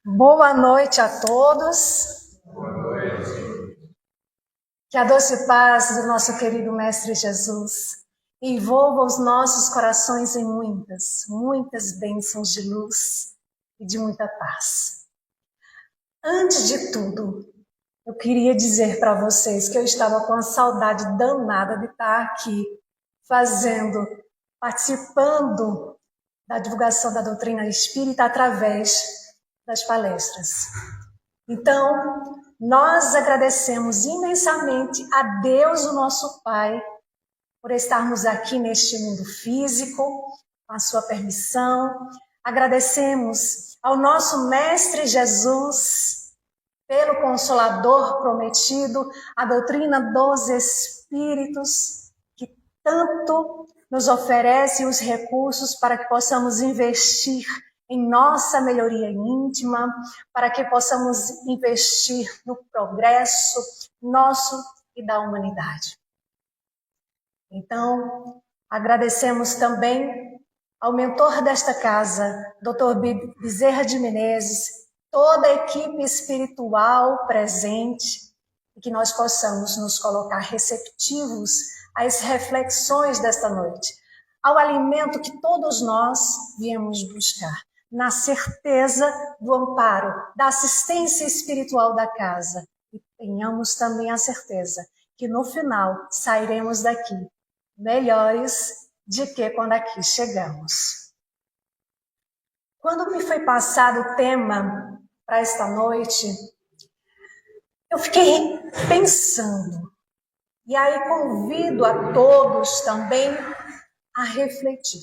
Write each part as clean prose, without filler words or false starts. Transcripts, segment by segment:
Boa noite a todos. Boa noite. Que a doce paz do nosso querido Mestre Jesus envolva os nossos corações em muitas bênçãos de luz e de muita paz. Antes de tudo, eu queria dizer para vocês que eu estava com a saudade danada de estar aqui participando da divulgação da doutrina espírita através das palestras. Então, nós agradecemos imensamente a Deus, o nosso Pai, por estarmos aqui neste mundo físico, com a sua permissão. Agradecemos ao nosso Mestre Jesus, pelo Consolador prometido, a doutrina dos Espíritos, que tanto nos oferece os recursos para que possamos investir em nossa melhoria íntima, para que possamos investir no progresso nosso e da humanidade. Então, agradecemos também ao mentor desta casa, Dr. Bezerra de Menezes, toda a equipe espiritual presente, e que nós possamos nos colocar receptivos às reflexões desta noite, ao alimento que todos nós viemos buscar, na certeza do amparo, da assistência espiritual da casa. E tenhamos também a certeza que no final sairemos daqui melhores de que quando aqui chegamos. Quando me foi passado o tema para esta noite, eu fiquei pensando. E aí convido a todos também a refletir.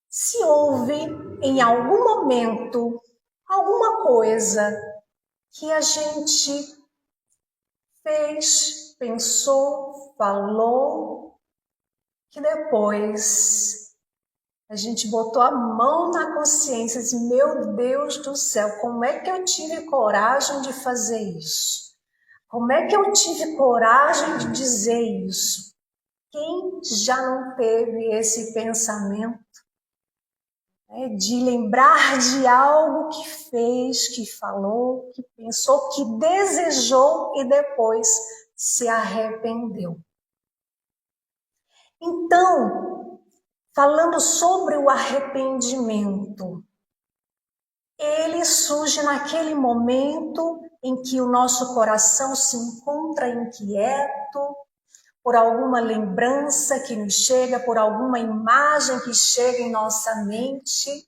Se houve em algum momento alguma coisa que a gente fez, pensou, falou, que depois a gente botou a mão na consciência e disse, meu Deus do céu, como é que eu tive coragem de fazer isso? Como é que eu tive coragem de dizer isso? Quem já não teve esse pensamento? De lembrar de algo que fez, que falou, que pensou, que desejou e depois se arrependeu. Então, falando sobre o arrependimento, ele surge naquele momento em que o nosso coração se encontra inquieto, por alguma lembrança que nos chega, por alguma imagem que chega em nossa mente.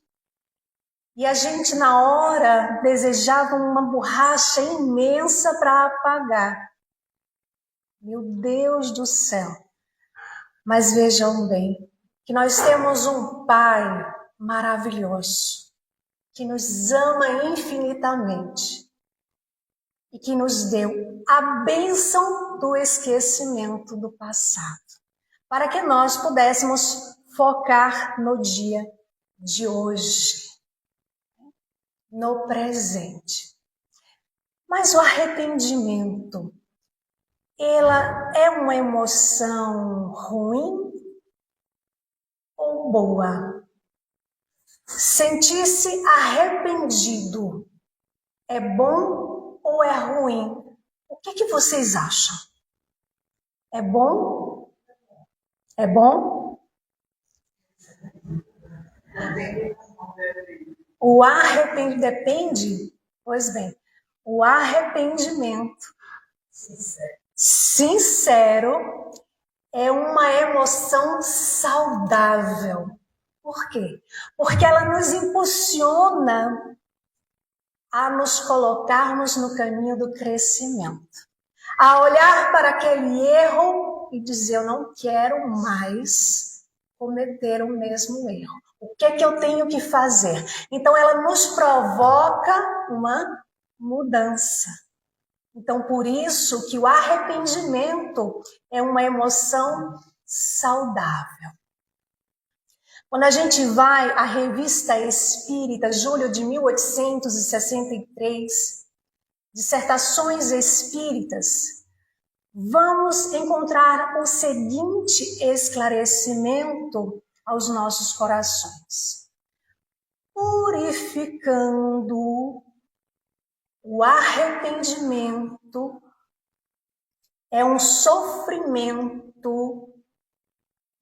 E a gente, na hora, desejava uma borracha imensa para apagar. Meu Deus do céu! Mas vejam bem, que nós temos um Pai maravilhoso, que nos ama infinitamente e que nos deu a bênção do esquecimento do passado, para que nós pudéssemos focar no dia de hoje, no presente. Mas o arrependimento, ela é uma emoção ruim ou boa? Sentir-se arrependido é bom ou é ruim? O que vocês acham? É bom? É bom? O arrependimento depende? Pois bem, o arrependimento sincero é uma emoção saudável. Por quê? Porque ela nos impulsiona a nos colocarmos no caminho do crescimento. A olhar para aquele erro e dizer, eu não quero mais cometer o mesmo erro. O que é que eu tenho que fazer? Então, ela nos provoca uma mudança. Então, por isso que o arrependimento é uma emoção saudável. Quando a gente vai à Revista Espírita, julho de 1863, Dissertações Espíritas, vamos encontrar o seguinte esclarecimento aos nossos corações. Purificando o arrependimento é um sofrimento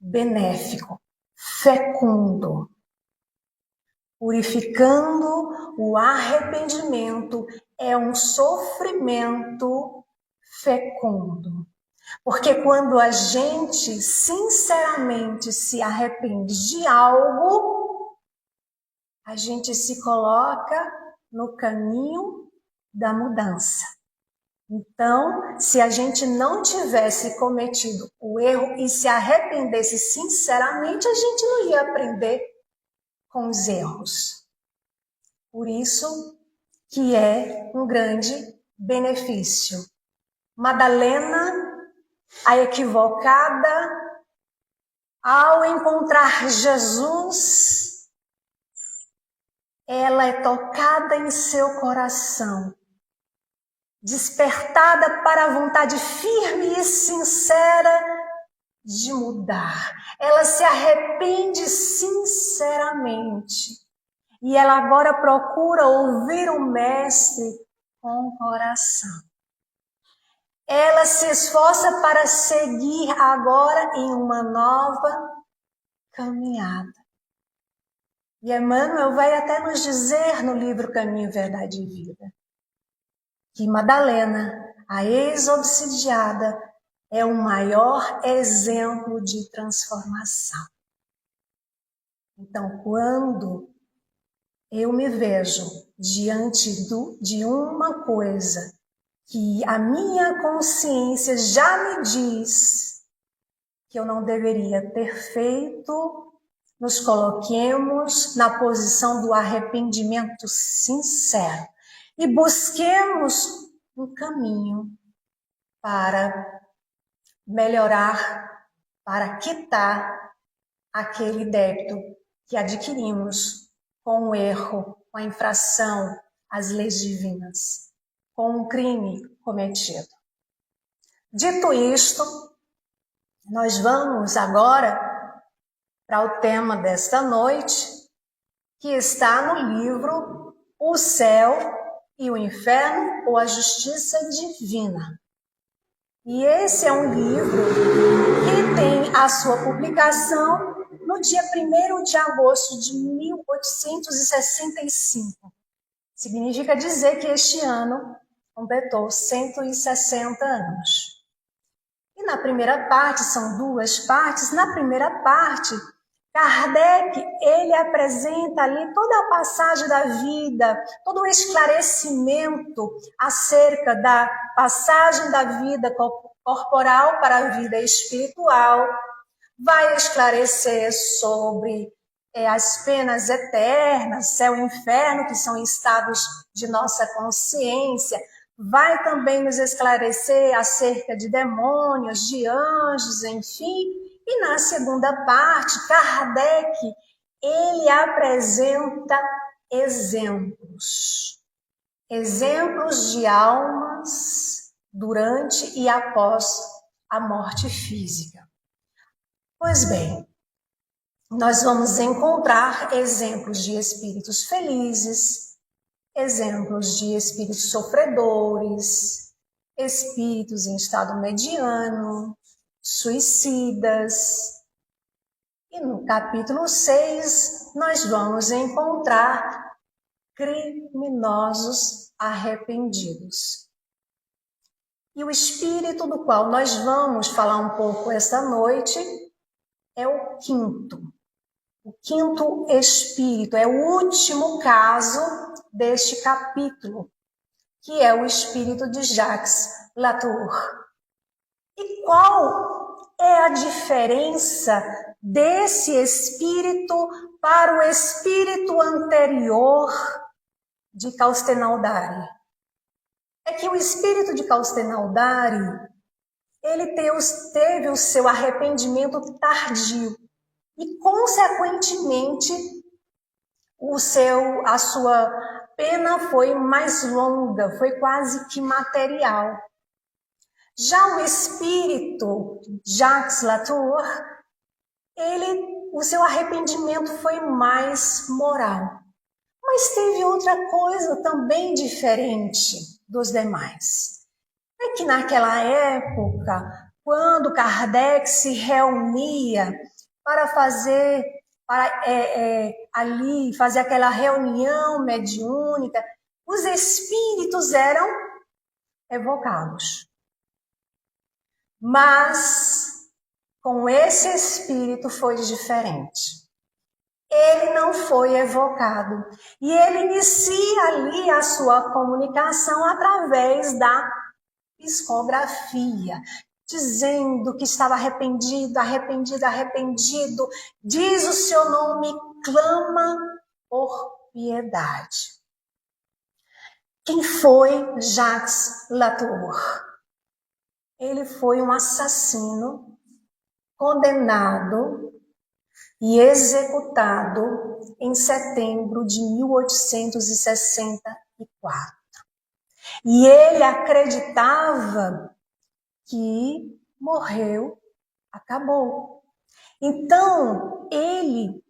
benéfico, fecundo. Purificando o arrependimento é um sofrimento fecundo. Porque quando a gente sinceramente se arrepende de algo, a gente se coloca no caminho da mudança. Então, se a gente não tivesse cometido o erro e se arrependesse sinceramente, a gente não ia aprender com os erros. Por isso que é um grande benefício. Madalena, a equivocada, ao encontrar Jesus, ela é tocada em seu coração, despertada para a vontade firme e sincera de mudar. Ela se arrepende sinceramente e ela agora procura ouvir o Mestre com o coração. Ela se esforça para seguir agora em uma nova caminhada. E Emmanuel vai até nos dizer no livro Caminho, Verdade e Vida que Madalena, a ex-obsidiada, é o maior exemplo de transformação. Então, quando eu me vejo diante de uma coisa que a minha consciência já me diz que eu não deveria ter feito, nos coloquemos na posição do arrependimento sincero e busquemos um caminho para melhorar, para quitar aquele débito que adquirimos com o erro, com a infração às leis divinas, com um crime cometido. Dito isto, nós vamos agora para o tema desta noite, que está no livro O Céu e o Inferno ou a Justiça Divina. E esse é um livro que tem a sua publicação no dia 1º de agosto de 1865. Significa dizer que este ano completou 160 anos. E na primeira parte, são 2 partes, na primeira parte, Kardec, ele apresenta ali toda a passagem da vida, todo o esclarecimento acerca da passagem da vida corporal para a vida espiritual, vai esclarecer sobre as penas eternas, céu e inferno, que são estados de nossa consciência, vai também nos esclarecer acerca de demônios, de anjos, enfim. E na segunda parte, Kardec, ele apresenta exemplos de almas durante e após a morte física. Pois bem, nós vamos encontrar exemplos de espíritos felizes, exemplos de espíritos sofredores, espíritos em estado mediano, suicidas. E no capítulo 6, nós vamos encontrar criminosos arrependidos. E o espírito do qual nós vamos falar um pouco esta noite é o quinto. O quinto espírito é o último caso deste capítulo, que é o espírito de Jacques Latour. E qual é a diferença desse espírito para o espírito anterior de Castanhaldari? É que o espírito de Castanhaldari, ele teve o seu arrependimento tardio e, consequentemente, a sua pena foi mais longa, foi quase que material. Já o espírito Jacques Latour, o seu arrependimento foi mais moral. Mas teve outra coisa também diferente dos demais. É que naquela época, quando Kardec se reunia para ali fazer aquela reunião mediúnica, os espíritos eram evocados. Mas com esse espírito foi diferente. Ele não foi evocado. E ele inicia ali a sua comunicação através da psicografia, dizendo que estava arrependido, arrependido, arrependido. Diz o seu nome, clama por piedade. Quem foi Jacques Latour? Ele foi um assassino condenado e executado em setembro de 1864. E ele acreditava que morreu, acabou. Então, ele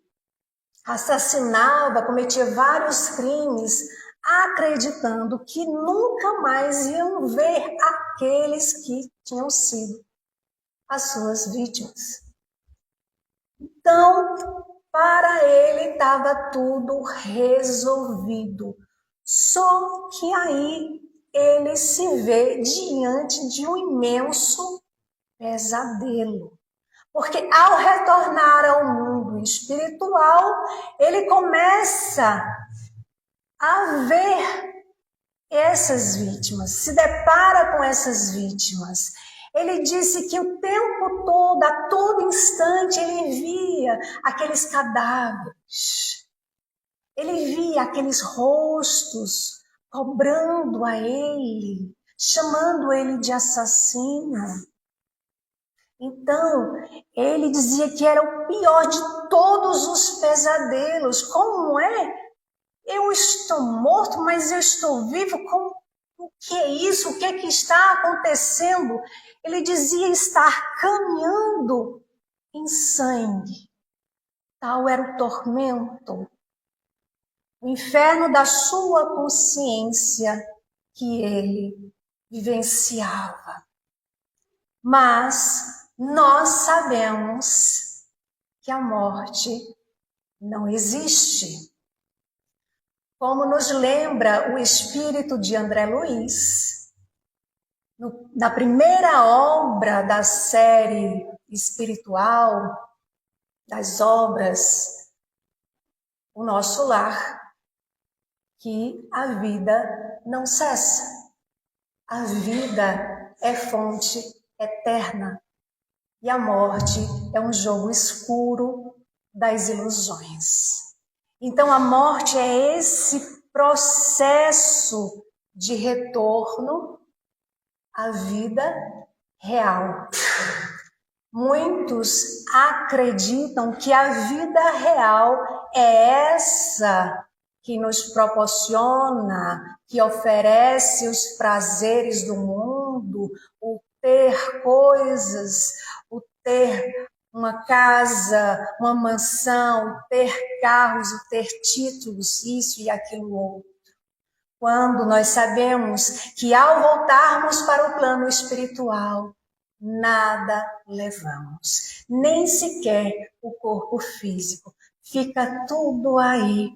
assassinava, cometia vários crimes, acreditando que nunca mais iam ver aqueles que tinham sido as suas vítimas. Então, para ele estava tudo resolvido. Só que aí ele se vê diante de um imenso pesadelo. Porque ao retornar ao mundo espiritual, ele começa a ver essas vítimas, se depara com essas vítimas. Ele disse que o tempo todo, a todo instante, ele via aqueles cadáveres. Ele via aqueles rostos cobrando a ele, chamando ele de assassino. Então, ele dizia que era o pior de todos os pesadelos. Como é? Eu estou morto, mas eu estou vivo. O que é isso? O que é que está acontecendo? Ele dizia estar caminhando em sangue. Tal era o tormento, o inferno da sua consciência que ele vivenciava. Mas nós sabemos que a morte não existe. Como nos lembra o espírito de André Luiz, na primeira obra da série espiritual, das obras O Nosso Lar, que a vida não cessa. A vida é fonte eterna e a morte é um jogo escuro das ilusões. Então, a morte é esse processo de retorno à vida real. Muitos acreditam que a vida real é essa que nos proporciona, que oferece os prazeres do mundo, o ter coisas, o ter uma casa, uma mansão, o ter carros, o ter títulos, isso e aquilo outro. Quando nós sabemos que ao voltarmos para o plano espiritual, nada levamos, nem sequer o corpo físico. Fica tudo aí.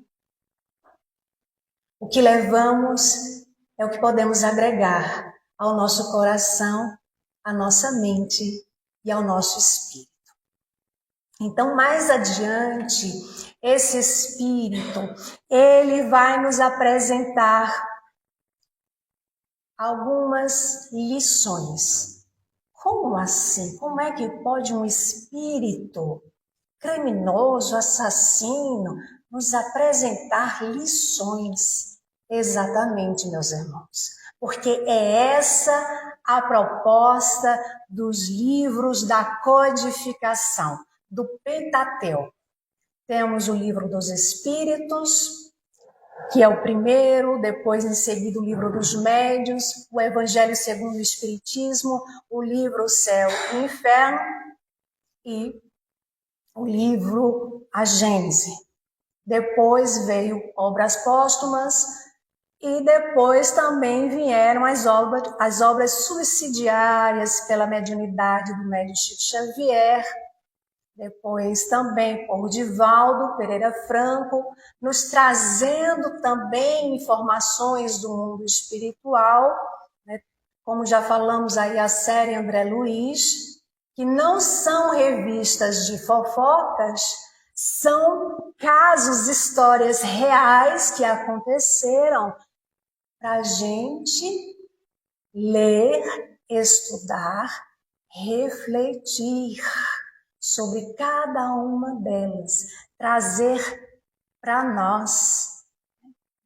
O que levamos é o que podemos agregar ao nosso coração, à nossa mente e ao nosso espírito. Então, mais adiante, esse espírito, ele vai nos apresentar algumas lições. Como assim? Como é que pode um espírito criminoso, assassino, nos apresentar lições? Exatamente, meus irmãos. Porque é essa a proposta dos livros da codificação, do Pentateuco. Temos o livro dos Espíritos, que é o primeiro, depois em seguida o livro dos Médiuns, o Evangelho segundo o Espiritismo, o livro O Céu e o Inferno e o livro A Gênese. Depois veio Obras Póstumas e depois também vieram as obras subsidiárias pela mediunidade do médium Chico Xavier, depois também por Divaldo Pereira Franco, nos trazendo também informações do mundo espiritual, né? Como já falamos aí, a série André Luiz, que não são revistas de fofocas, são casos, histórias reais que aconteceram para a gente ler, estudar, refletir sobre cada uma delas, trazer para nós.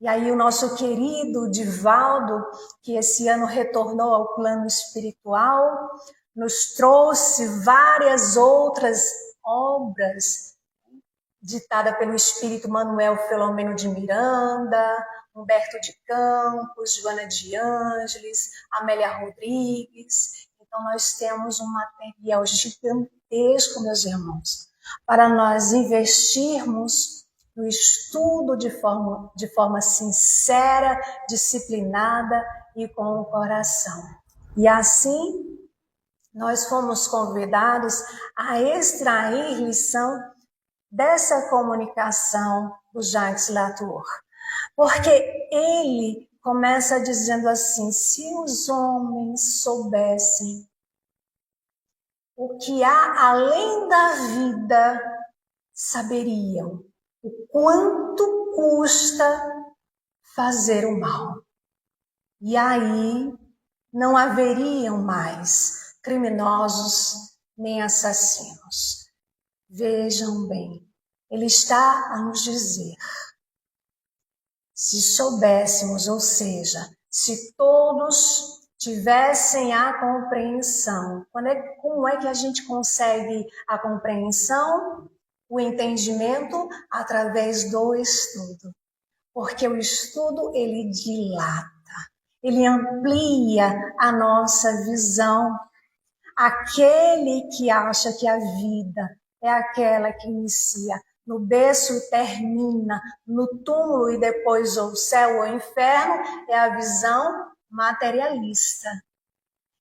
E aí o nosso querido Divaldo, que esse ano retornou ao plano espiritual, nos trouxe várias outras obras ditadas pelo espírito Manuel Filomeno de Miranda, Humberto de Campos, Joana de Ângeles, Amélia Rodrigues. Então nós temos um material gigantesco, meus irmãos, para nós investirmos no estudo de forma sincera, disciplinada e com o coração. E assim, nós fomos convidados a extrair lição dessa comunicação do Jacques Latour. Porque ele começa dizendo assim: se os homens soubessem o que há além da vida, saberiam o quanto custa fazer o mal. E aí não haveriam mais criminosos nem assassinos. Vejam bem, ele está a nos dizer: se soubéssemos, ou seja, se todos tivessem a compreensão. Como é que a gente consegue a compreensão? O entendimento através do estudo. Porque o estudo, ele dilata, ele amplia a nossa visão. Aquele que acha que a vida é aquela que inicia no berço e termina no túmulo e depois ou céu ou inferno, é a visão materialista.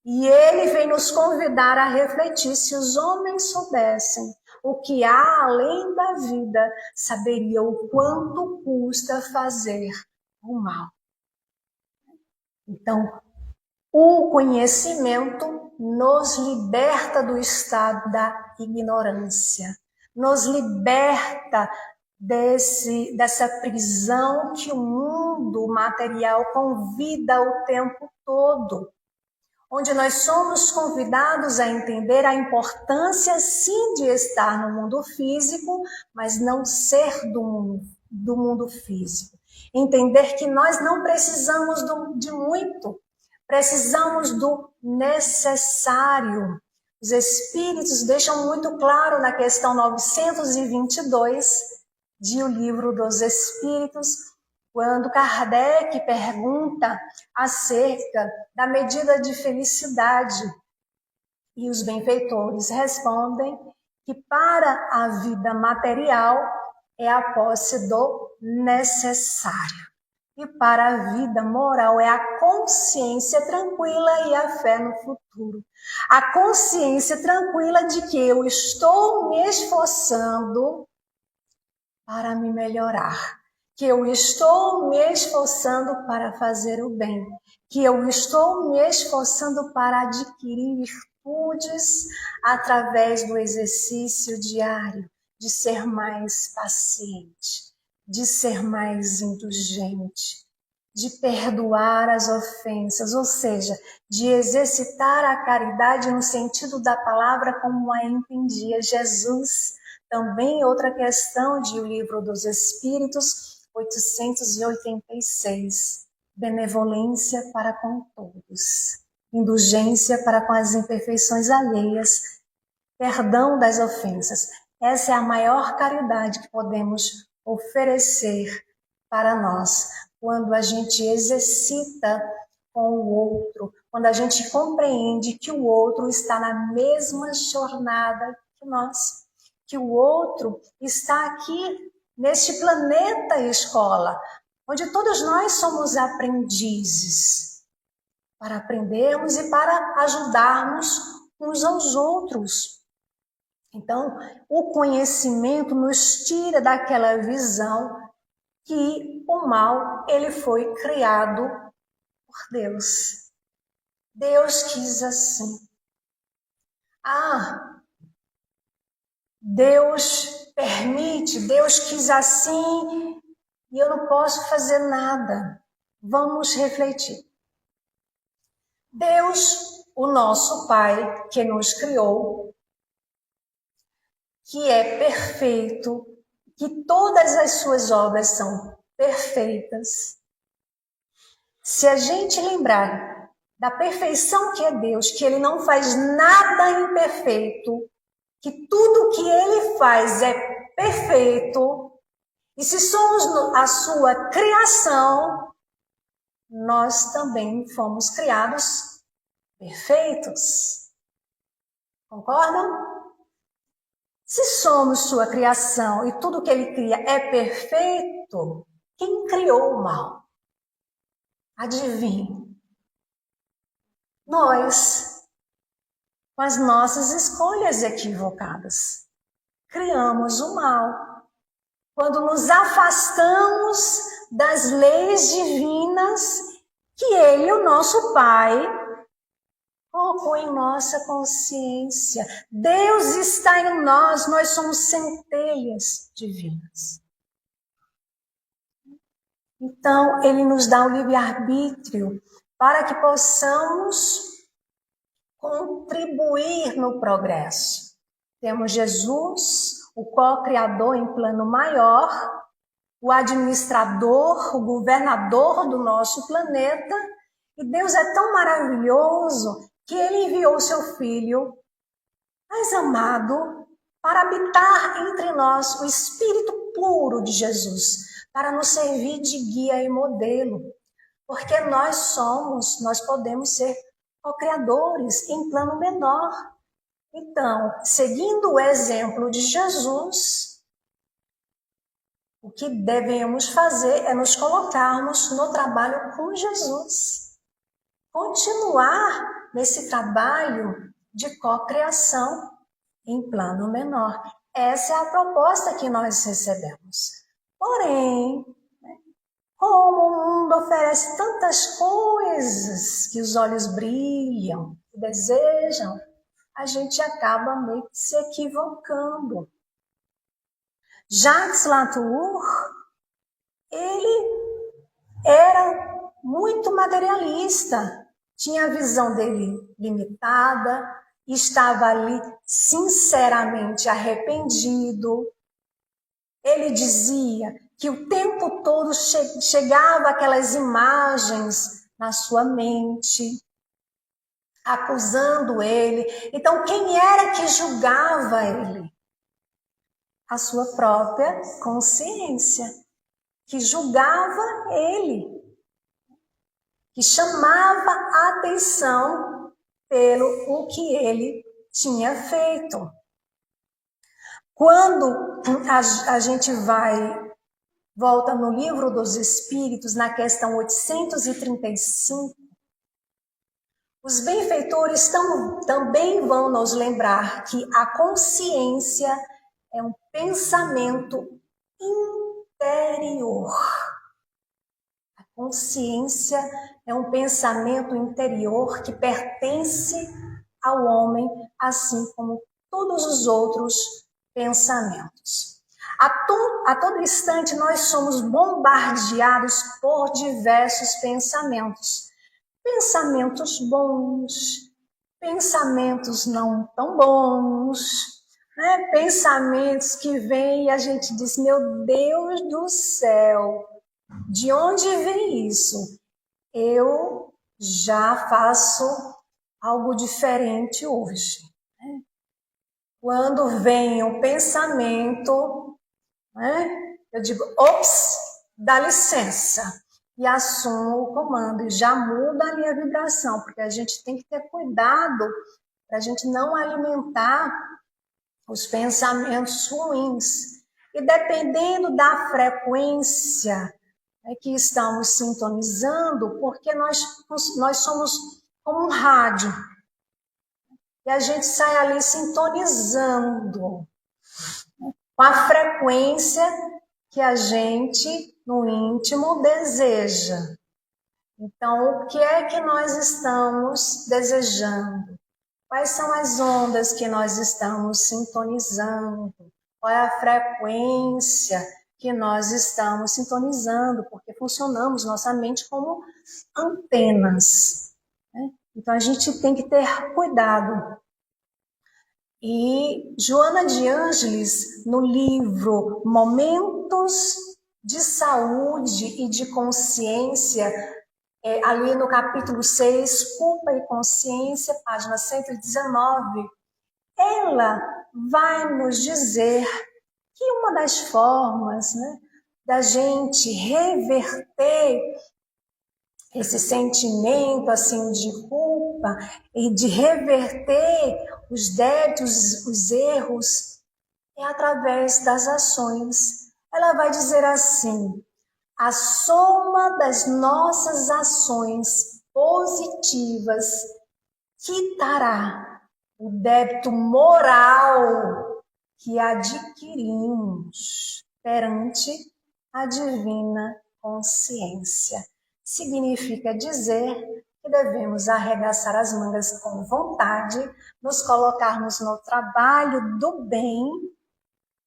E ele vem nos convidar a refletir: se os homens soubessem o que há além da vida, saberiam o quanto custa fazer o mal. Então, o conhecimento nos liberta do estado da ignorância, nos liberta dessa prisão que o mundo material convida o tempo todo, onde nós somos convidados a entender a importância, sim, de estar no mundo físico, mas não ser do mundo físico. Entender que nós não precisamos de muito, precisamos do necessário. Os Espíritos deixam muito claro na questão 922 de O Livro dos Espíritos, quando Kardec pergunta acerca da medida de felicidade. E os benfeitores respondem que para a vida material é a posse do necessário. E para a vida moral é a consciência tranquila e a fé no futuro. A consciência tranquila de que eu estou me esforçando para me melhorar, que eu estou me esforçando para fazer o bem, que eu estou me esforçando para adquirir virtudes através do exercício diário, de ser mais paciente, de ser mais indulgente, de perdoar as ofensas, ou seja, de exercitar a caridade no sentido da palavra como a entendia Jesus. Também outra questão de O Livro dos Espíritos, 886. Benevolência para com todos, indulgência para com as imperfeições alheias, perdão das ofensas. Essa é a maior caridade que podemos oferecer para nós, quando a gente exercita com o outro, quando a gente compreende que o outro está na mesma jornada que nós, que o outro está aqui neste planeta escola, onde todos nós somos aprendizes, para aprendermos e para ajudarmos uns aos outros. Então, o conhecimento nos tira daquela visão que o mal, ele foi criado por Deus. Deus quis assim. Deus permite, Deus quis assim e eu não posso fazer nada. Vamos refletir. Deus, o nosso Pai, que nos criou, que é perfeito, que todas as suas obras são perfeitas. Se a gente lembrar da perfeição que é Deus, que Ele não faz nada imperfeito, que tudo que Ele faz é perfeito, e se somos a sua criação, nós também fomos criados perfeitos. Concordam? Se somos sua criação e tudo que Ele cria é perfeito, quem criou o mal? Adivinhe. Nós, com as nossas escolhas equivocadas, criamos o mal. Quando nos afastamos das leis divinas que Ele, o nosso Pai, colocou em nossa consciência. Deus está em nós, nós somos centelhas divinas. Então, Ele nos dá o livre-arbítrio para que possamos contribuir no progresso. Temos Jesus, o co-criador em plano maior, o administrador, o governador do nosso planeta, e Deus é tão maravilhoso que Ele enviou o seu Filho mais amado para habitar entre nós, o Espírito puro de Jesus, para nos servir de guia e modelo, porque nós podemos ser co-criadores em plano menor. Então, seguindo o exemplo de Jesus, o que devemos fazer é nos colocarmos no trabalho com Jesus. Continuar nesse trabalho de cocriação em plano menor. Essa é a proposta que nós recebemos. Porém, como o mundo oferece tantas coisas que os olhos brilham, que desejam, a gente acaba meio que se equivocando. Jacques Latour, ele era muito materialista, tinha a visão dele limitada, estava ali sinceramente arrependido. Ele dizia que o tempo todo chegava aquelas imagens na sua mente, acusando ele. Então, quem era que julgava ele? A sua própria consciência, que julgava ele, que chamava a atenção pelo o que ele tinha feito. Quando a gente volta no Livro dos Espíritos, na questão 835, os benfeitores também vão nos lembrar que a consciência é um pensamento interior. A consciência é um pensamento interior que pertence ao homem, assim como todos os outros pensamentos. A todo instante nós somos bombardeados por diversos pensamentos. Pensamentos bons, pensamentos não tão bons, né? Pensamentos que vêm e a gente diz, meu Deus do céu, de onde vem isso? Eu já faço algo diferente hoje. Né? Quando vem um pensamento, né? Eu digo, ops, dá licença. E assumo o comando e já muda a minha vibração, porque a gente tem que ter cuidado para a gente não alimentar os pensamentos ruins. E dependendo da frequência que estamos sintonizando, porque nós somos como um rádio, e a gente sai ali sintonizando com a frequência que a gente, no íntimo, deseja. Então, o que é que nós estamos desejando? Quais são as ondas que nós estamos sintonizando? Qual é a frequência que nós estamos sintonizando? Porque funcionamos nossa mente como antenas, né? Então, a gente tem que ter cuidado. E Joana de Ângeles, no livro Momentos de Saúde e de Consciência, ali no capítulo 6, Culpa e Consciência, página 119, ela vai nos dizer que uma das formas, né, da gente reverter esse sentimento assim de culpa e de reverter os débitos, os erros, é através das ações. Ela vai dizer assim: a soma das nossas ações positivas quitará o débito moral que adquirimos perante a divina consciência. Significa dizer que devemos arregaçar as mangas com vontade, nos colocarmos no trabalho do bem,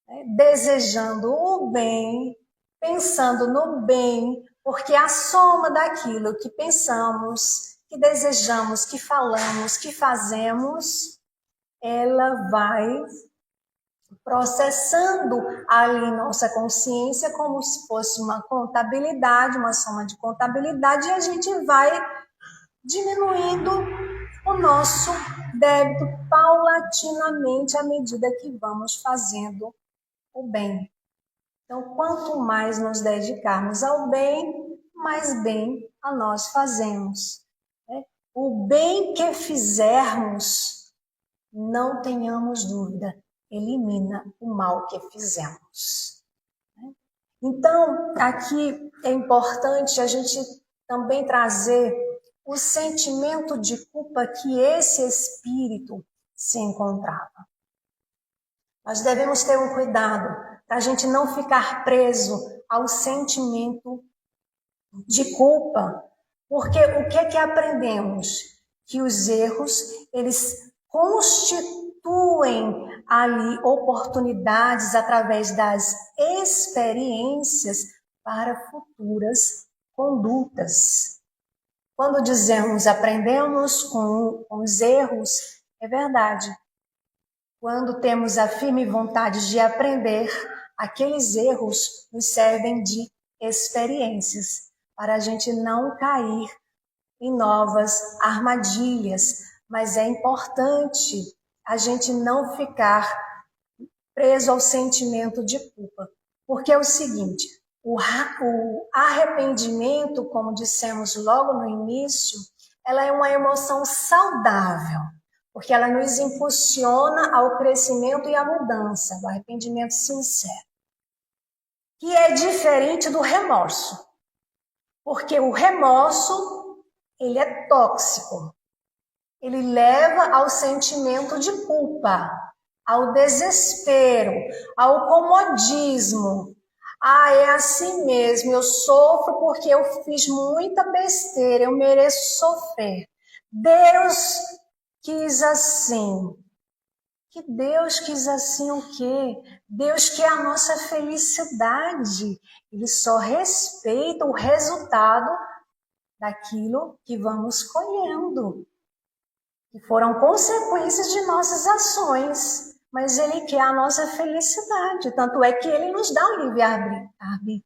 né, desejando o bem, pensando no bem, porque a soma daquilo que pensamos, que desejamos, que falamos, que fazemos, ela vai processando ali nossa consciência como se fosse uma contabilidade, uma soma de contabilidade, e a gente vai diminuindo o nosso débito paulatinamente à medida que vamos fazendo o bem. Então, quanto mais nos dedicarmos ao bem, mais bem a nós fazemos, né? O bem que fizermos, não tenhamos dúvida, elimina o mal que fizemos. Então, aqui é importante a gente também trazer o sentimento de culpa que esse espírito se encontrava. Nós devemos ter um cuidado para a gente não ficar preso ao sentimento de culpa, porque o que é que aprendemos? Que os erros, eles constituem ali oportunidades através das experiências para futuras condutas. Quando dizemos aprendemos com os erros, é verdade. Quando temos a firme vontade de aprender, aqueles erros nos servem de experiências, para a gente não cair em novas armadilhas. Mas é importante a gente não ficar preso ao sentimento de culpa, porque é o seguinte, o arrependimento, como dissemos logo no início, ela é uma emoção saudável, porque ela nos impulsiona ao crescimento e à mudança, do arrependimento sincero, que é diferente do remorso, porque o remorso, ele é tóxico, ele leva ao sentimento de culpa, ao desespero, ao comodismo. Ah, é assim mesmo, eu sofro porque eu fiz muita besteira, eu mereço sofrer. Deus quis assim. Que Deus quis assim o quê? Deus quer a nossa felicidade. Ele só respeita o resultado daquilo que vamos colhendo, que foram consequências de nossas ações. Mas Ele quer a nossa felicidade. Tanto é que Ele nos dá o livre-arbítrio.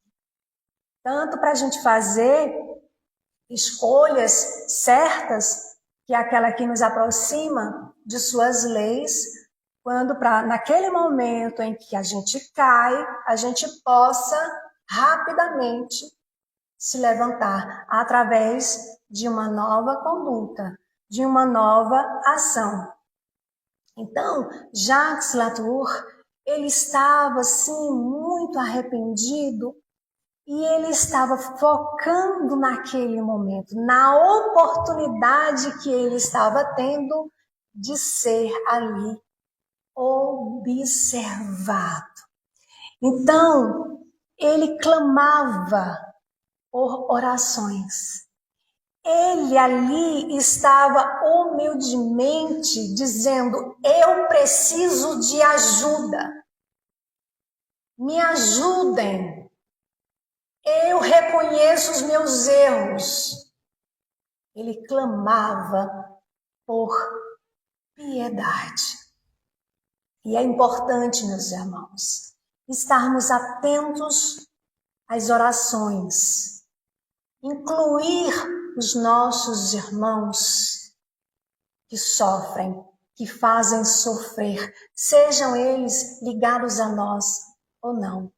Tanto para a gente fazer escolhas certas, que é aquela que nos aproxima de suas leis, quando naquele momento em que a gente cai, a gente possa rapidamente se levantar através de uma nova conduta, de uma nova ação. Então, Jacques Latour, ele estava assim muito arrependido e ele estava focando naquele momento, na oportunidade que ele estava tendo de ser ali observado. Então, ele clamava por orações. Ele ali estava humildemente dizendo: eu preciso de ajuda. Me ajudem. Eu reconheço os meus erros. Ele clamava por piedade. E é importante, meus irmãos, estarmos atentos às orações, incluir os nossos irmãos que sofrem, que fazem sofrer, sejam eles ligados a nós ou não.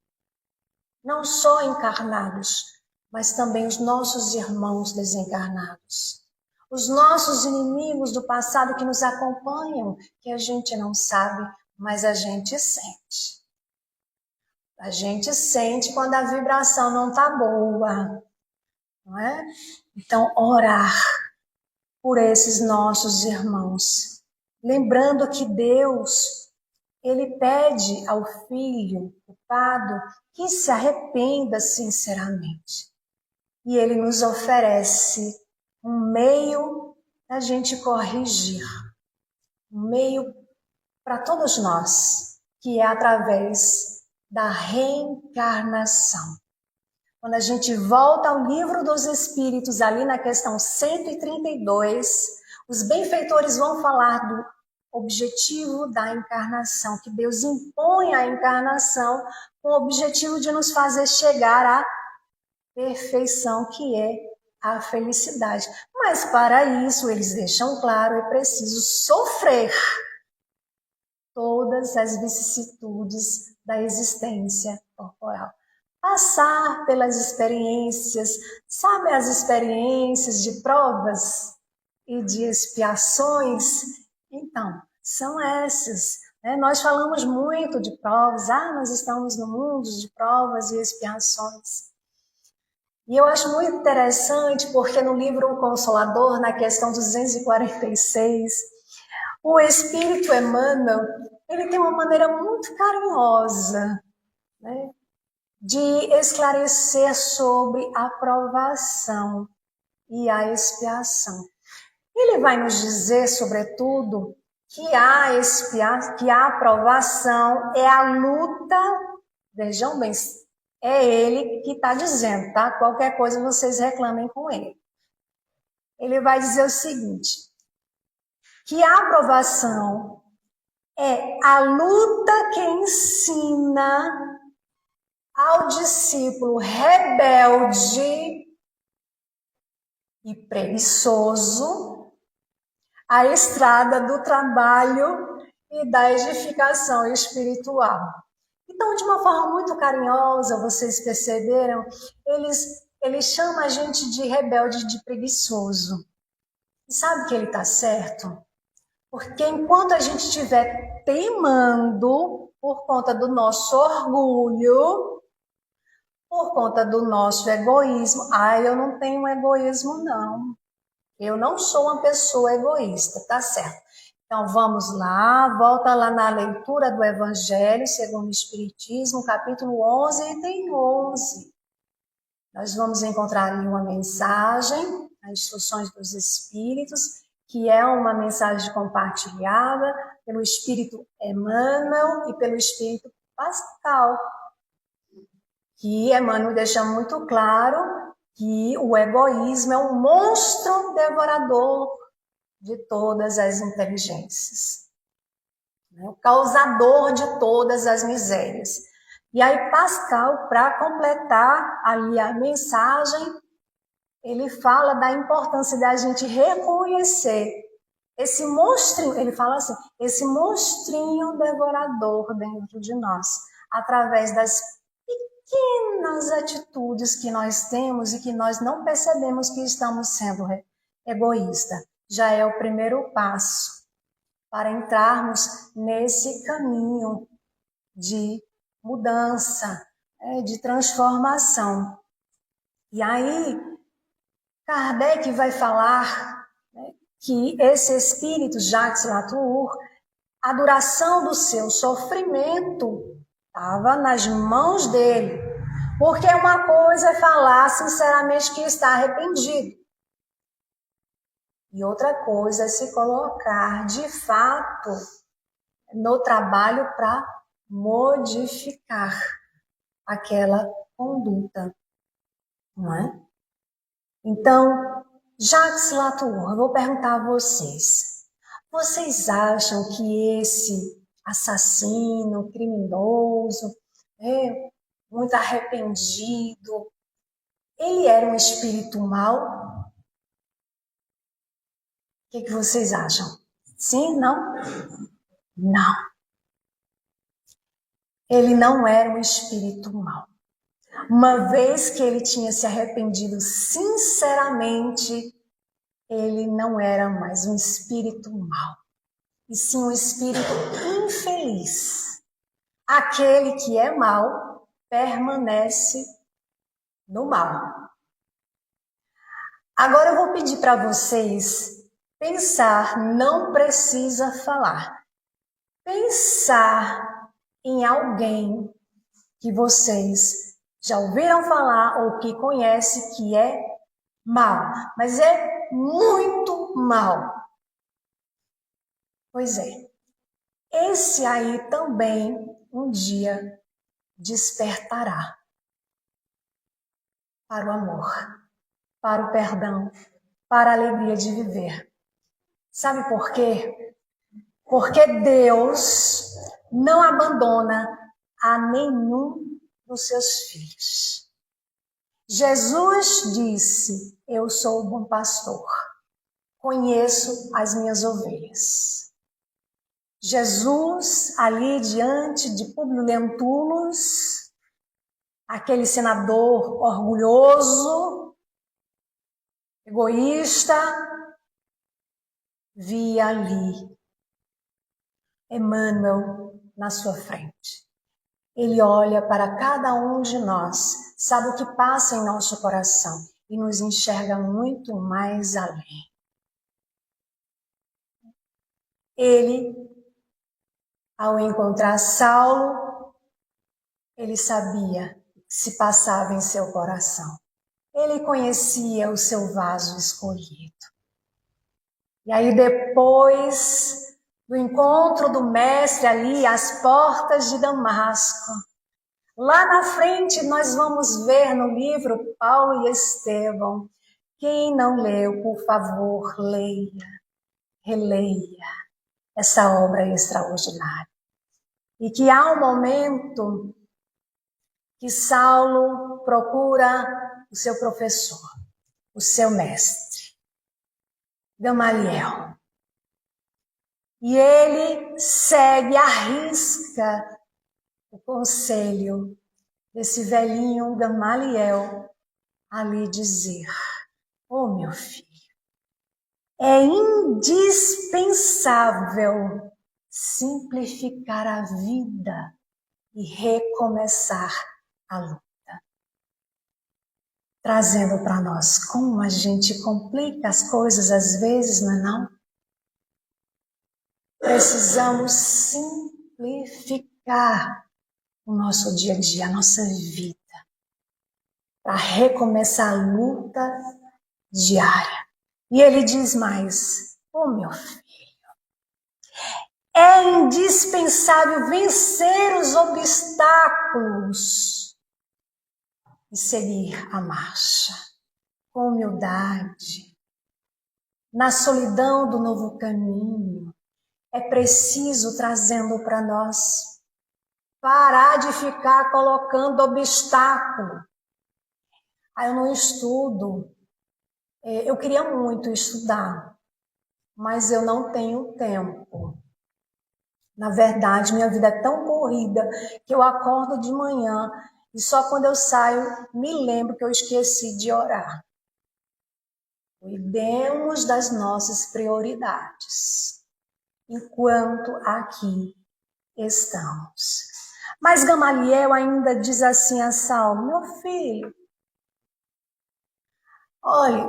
Não só encarnados, mas também os nossos irmãos desencarnados. Os nossos inimigos do passado que nos acompanham, que a gente não sabe, mas a gente sente. A gente sente quando a vibração não está boa, não é? Então, orar por esses nossos irmãos. Lembrando que Deus, ele pede ao filho culpado que se arrependa sinceramente. E ele nos oferece um meio da gente corrigir. Um meio para todos nós, que é através da reencarnação. Quando a gente volta ao Livro dos Espíritos, ali na questão 132, os benfeitores vão falar do objetivo da encarnação, que Deus impõe a encarnação com o objetivo de nos fazer chegar à perfeição, que é a felicidade. Mas para isso, eles deixam claro, é preciso sofrer todas as vicissitudes da existência corporal. Passar pelas experiências, sabe as experiências de provas e de expiações? Então, são essas. Né? Nós falamos muito de provas, nós estamos no mundo de provas e expiações. E eu acho muito interessante porque no livro O Consolador, na questão 246, o Espírito Emmanuel, ele tem uma maneira muito carinhosa, né, de esclarecer sobre a provação e a expiação. Ele vai nos dizer, sobretudo, que a provação é a luta, vejam bem, é ele que está dizendo, tá? Qualquer coisa vocês reclamem com ele. Ele vai dizer o seguinte, que a aprovação é a luta que ensina ao discípulo rebelde e preguiçoso a estrada do trabalho e da edificação espiritual. Então, de uma forma muito carinhosa, vocês perceberam, eles chamam a gente de rebelde e de preguiçoso. E sabe que ele está certo? Porque enquanto a gente estiver teimando por conta do nosso orgulho, por conta do nosso egoísmo, eu não tenho egoísmo, não. Eu não sou uma pessoa egoísta, tá certo? Então vamos lá, volta lá na leitura do Evangelho segundo o Espiritismo, capítulo 11, item 11. Nós vamos encontrar ali uma mensagem, as Instruções dos Espíritos, que é uma mensagem compartilhada pelo Espírito Emmanuel e pelo Espírito Pascal, que Emmanuel deixa muito claro que o egoísmo é um monstro devorador de todas as inteligências, né? O causador de todas as misérias. E aí Pascal, para completar ali a mensagem, ele fala da importância da gente reconhecer esse monstrinho, ele fala assim, esse monstrinho devorador dentro de nós, através das pequenas atitudes que nós temos e que nós não percebemos que estamos sendo egoístas. Já é o primeiro passo para entrarmos nesse caminho de mudança, de transformação. E aí, Kardec vai falar, né, que esse espírito, Jacques Latour, a duração do seu sofrimento estava nas mãos dele. Porque uma coisa é falar sinceramente que está arrependido. E outra coisa é se colocar, de fato, no trabalho para modificar aquela conduta. Não é? Então, Jacques Latour, eu vou perguntar a vocês. Vocês acham que esse assassino, criminoso, muito arrependido, ele era um espírito mau? O que vocês acham? Sim? Não? Não. Ele não era um espírito mau. Uma vez que ele tinha se arrependido sinceramente, ele não era mais um espírito mau, e sim um espírito infeliz. Aquele que é mau permanece no mal. Agora eu vou pedir para vocês pensar, não precisa falar. Pensar em alguém que vocês já ouviram falar ou que conhece que é mau, mas é muito mau. Pois é, esse aí também um dia despertará para o amor, para o perdão, para a alegria de viver. Sabe por quê? Porque Deus não abandona a nenhum dos seus filhos. Jesus disse: eu sou o bom pastor, conheço as minhas ovelhas. Jesus, ali diante de Públio Lentulus, aquele senador orgulhoso, egoísta, via ali Emmanuel na sua frente. Ele olha para cada um de nós, sabe o que passa em nosso coração e nos enxerga muito mais além. Ele, ao encontrar Saulo, ele sabia o que se passava em seu coração. Ele conhecia o seu vaso escolhido. E aí depois do encontro do mestre ali, às portas de Damasco, lá na frente nós vamos ver no livro Paulo e Estevão. Quem não leu, por favor, leia, releia essa obra extraordinária. E que há um momento que Saulo procura o seu professor, o seu mestre, Gamaliel. E ele segue à risca o conselho desse velhinho Gamaliel ali dizer: oh, meu filho, é indispensável simplificar a vida e recomeçar a luta. Trazendo para nós como a gente complica as coisas às vezes, não é não? Precisamos simplificar o nosso dia a dia, a nossa vida, para recomeçar a luta diária. E ele diz mais: oh, meu filho, é indispensável vencer os obstáculos e seguir a marcha com humildade, na solidão do novo caminho. É preciso, trazendo para nós, parar de ficar colocando obstáculo. Eu não estudo. Eu queria muito estudar, mas eu não tenho tempo. Na verdade, minha vida é tão corrida que eu acordo de manhã e só quando eu saio me lembro que eu esqueci de orar. Cuidemos das nossas prioridades. enquanto aqui estamos. Mas Gamaliel ainda diz assim a Saulo: meu filho, olha,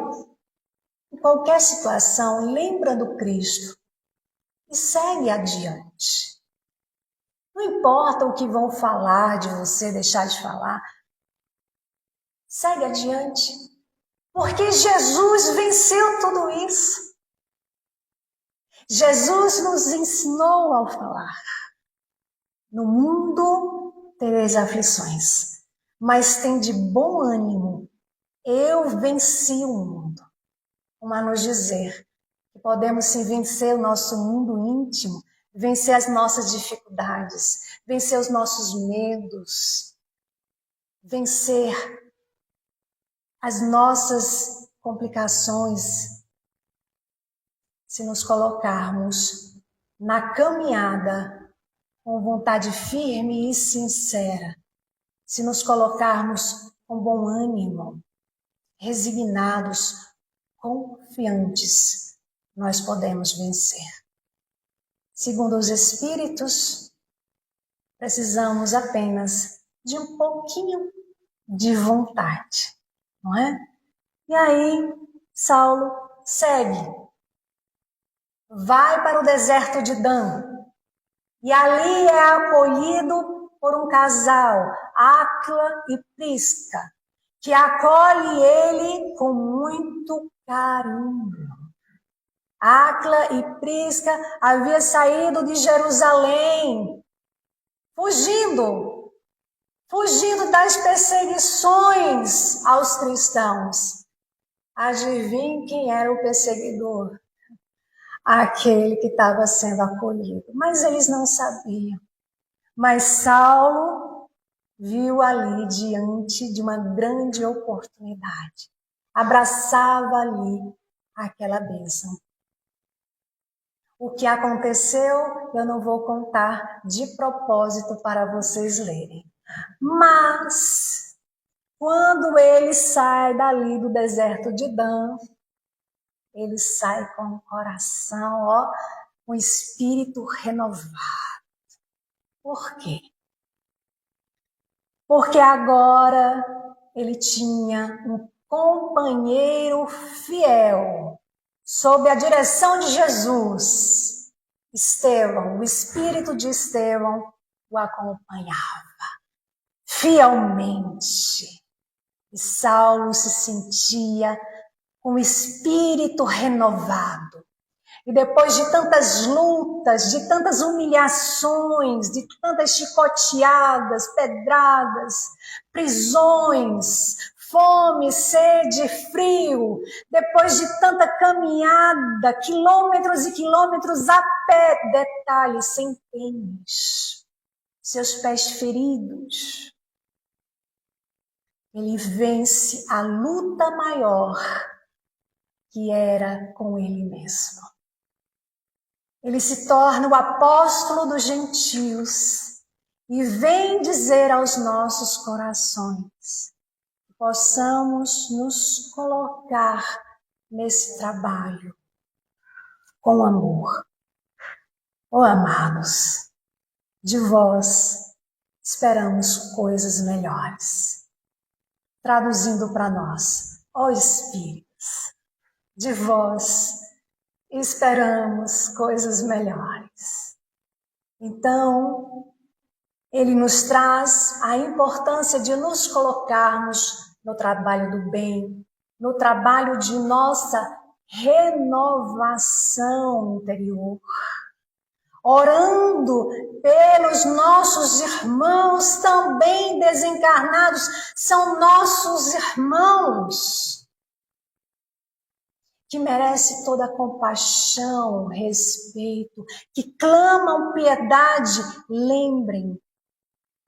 em qualquer situação, lembra do Cristo e segue adiante. Não importa o que vão falar de você, deixar de falar, segue adiante. Porque Jesus venceu tudo isso. Jesus nos ensinou ao falar: no mundo tereis aflições, mas tem de bom ânimo, eu venci o mundo. Como a nos dizer que podemos sim vencer o nosso mundo íntimo, vencer as nossas dificuldades, vencer os nossos medos, vencer as nossas complicações, se nos colocarmos na caminhada com vontade firme e sincera, se nos colocarmos com bom ânimo, resignados, confiantes, nós podemos vencer. Segundo os Espíritos, precisamos apenas de um pouquinho de vontade, não é? E aí, Saulo segue, vai para o deserto de Dan, e ali é acolhido por um casal, Áquila e Prisca, que acolhe ele com muito carinho. Áquila e Prisca haviam saído de Jerusalém, fugindo das perseguições aos cristãos. Adivinhe quem era o perseguidor? Aquele que estava sendo acolhido. Mas eles não sabiam. Mas Saulo viu ali diante de uma grande oportunidade. Abraçava ali aquela bênção. O que aconteceu, eu não vou contar de propósito para vocês lerem. Mas, quando ele sai dali do deserto de Dan, ele sai com o coração, com o espírito renovado. Por quê? Porque agora ele tinha um companheiro fiel, sob a direção de Jesus. Estevão, o espírito de Estevão o acompanhava fielmente. E Saulo se sentia com o espírito renovado. E depois de tantas lutas, de tantas humilhações, de tantas chicoteadas, pedradas, prisões, fome, sede, frio, depois de tanta caminhada, quilômetros e quilômetros a pé, detalhe, sem tênis, seus pés feridos, ele vence a luta maior, que era com ele mesmo. Ele se torna o apóstolo dos gentios e vem dizer aos nossos corações que possamos nos colocar nesse trabalho com amor. Oh, amados, de vós esperamos coisas melhores. Traduzindo para nós, ó Espíritos, de vós esperamos coisas melhores. Então, ele nos traz a importância de nos colocarmos no trabalho do bem, no trabalho de nossa renovação interior, orando pelos nossos irmãos também desencarnados, são nossos irmãos, que merece toda a compaixão, respeito, que clamam piedade. Lembrem,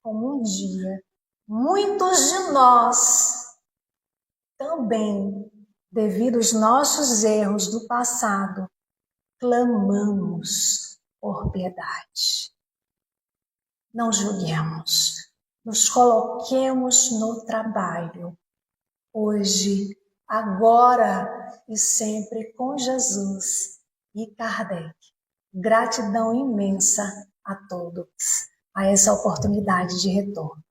como um dia, muitos de nós também, devido aos nossos erros do passado, clamamos por piedade. Não julguemos, nos coloquemos no trabalho, hoje, agora e sempre com Jesus e Kardec, Gratidão imensa a todos, a essa oportunidade de retorno.